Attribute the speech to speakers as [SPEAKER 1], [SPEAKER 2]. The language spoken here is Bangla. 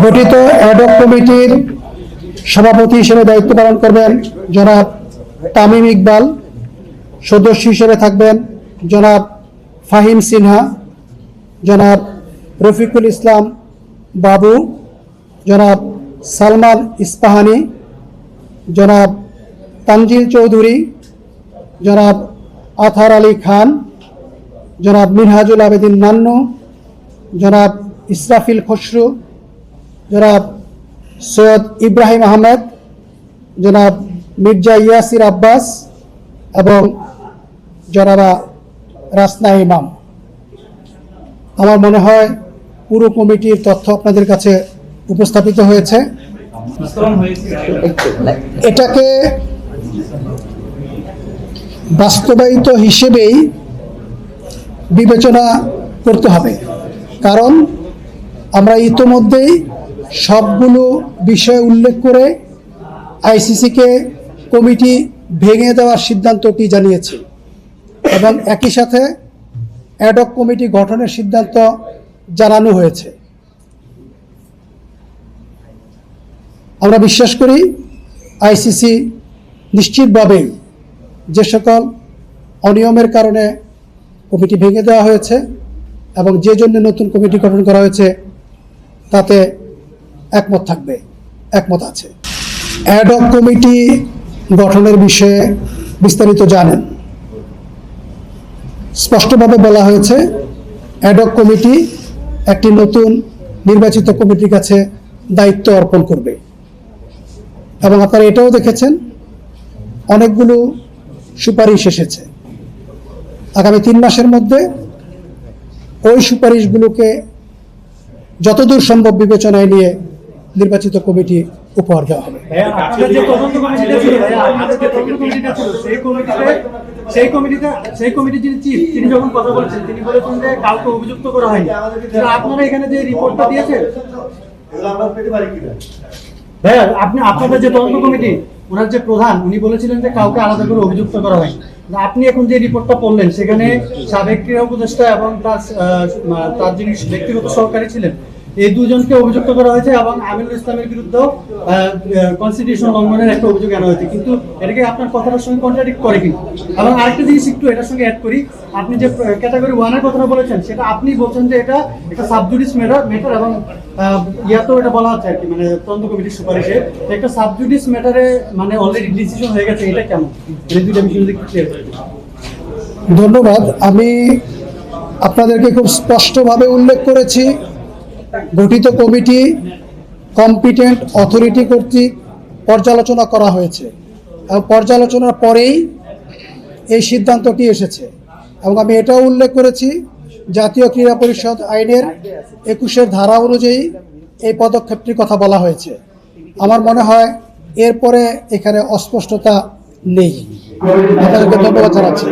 [SPEAKER 1] গঠিত অ্যাডহক কমিটির সভাপতি হিসেবে দায়িত্ব পালন করবেন জনাব তামিম ইকবাল। সদস্য হিসেবে থাকবেন জনাব ফাহিম সিনহা, জনাব রফিকুল ইসলাম বাবু, জনাব সালমান ইস্পাহানি, জনাব তানজিল চৌধুরী, জনাব আথার আলী খান, জনাব মিনহাজুল আবেদিন নান্নু, জনাব ইসরাফিল খসরু, জনাব সৈয়দ ইব্রাহিম আহমেদ, জনাব মির্জা ইয়াসির আব্বাস এবং জনাবা রাসনা ইমাম। আমার মনে হয় পুরো কমিটির তথ্য আপনাদের কাছে উপস্থাপিত হয়েছে। এটাকে বাস্তবায়িত হিসেবেই বিবেচনা করতে হবে, কারণ আমরা ইতোমধ্যেই সবগুলো বিষয় উল্লেখ করে আইসিসিকে কমিটি ভেঙে দেওয়ার সিদ্ধান্তটি জানিয়েছি এবং একই সাথে অ্যাডহক কমিটি গঠনের সিদ্ধান্ত জানানো হয়েছে। আমরা বিশ্বাস করি আইসিসি নিশ্চিতভাবে যে সকল অনিয়মের কারণে কমিটি ভেঙে দেওয়া হয়েছে এবং যে জন্য নতুন কমিটি গঠন করা হয়েছে তাতে একমত আছে। অ্যাডহক কমিটি গঠনের বিষয়ে বিস্তারিত জানেন। স্পষ্টভাবে বলা হয়েছে অ্যাডহক কমিটি একটি নতুন নির্বাচিত কমিটির কাছে দায়িত্ব অর্পণ করবে এবং আপনারা এটাও দেখেছেন অনেকগুলো সুপারিশ এসেছে। আগামী 3 মাসের মধ্যে ওই সুপারিশগুলোকে যতদূর সম্ভব বিবেচনায় নিয়ে নির্বাচিত কমিটি উপহার দেওয়া হবে।
[SPEAKER 2] সেই কমিটির যিনি চিফ, তিনি যখন কথা বলছেন তিনি বলেছেন যে কাউকে অভিযুক্ত করা হয়নি। আপনারা এখানে যে রিপোর্টটা দিয়েছেন, আপনাদের যে তদন্ত কমিটি, ওনার যে প্রধান, উনি বলেছিলেন যে কাউকে আলাদা করে অভিযুক্ত করা হয়নি। আপনি এখন যে রিপোর্টটা পড়লেন সেখানে সাবেক ক্রীড়া উপদেষ্টা এবং তার যিনি ব্যক্তিগত সহকারী ছিলেন এই দুজনকে অভিযুক্ত করা হয়েছে এবং আমিনুল ইসলামের বিরুদ্ধেও কনস্টিটিউশন লঙ্ঘনের একটা অভিযোগ আনা হয়েছে। কিন্তু এটাকে আপনার কথাটার সঙ্গে কন্ট্রাডিক্ট করে কিন্তু। এবং আরেকটা জিনিস একটু এটার সঙ্গে অ্যাড করি, আপনি যে ক্যাটাগরি 1-এর কথাটা বলেছেন সেটা আপনি বলছেন যে এটা একটা সাবজুডিস ম্যাটার এবং ইয়াতেও এটা বলা হচ্ছে আর কি, মানে তদন্ত কমিটির সুপারিশে একটা সাবজুডিস ম্যাটারে মানে অলরেডি ডিসিশন হয়ে গেছে। এটা কেমন? এই দুইটা বিষয় যদি ক্লিয়ার করেন।
[SPEAKER 1] ধন্যবাদ। আমি আপনাদেরকে খুব স্পষ্টভাবে উল্লেখ করেছি গঠিত কমিটি কম্পিটেন্ট অথরিটি কর্তৃক পর্যালোচনা করা হয়েছে এবং পর্যালোচনার পরেই এই সিদ্ধান্তটি এসেছে এবং আমি এটাও উল্লেখ করেছি জাতীয় ক্রীড়া পরিষদ আইনের 21-এর ধারা অনুযায়ী এই পদক্ষেপটির কথা বলা হয়েছে। আমার মনে হয় এরপরে এখানে অস্পষ্টতা নেই। আপনাদেরকে ধন্যবাদ জানাচ্ছি।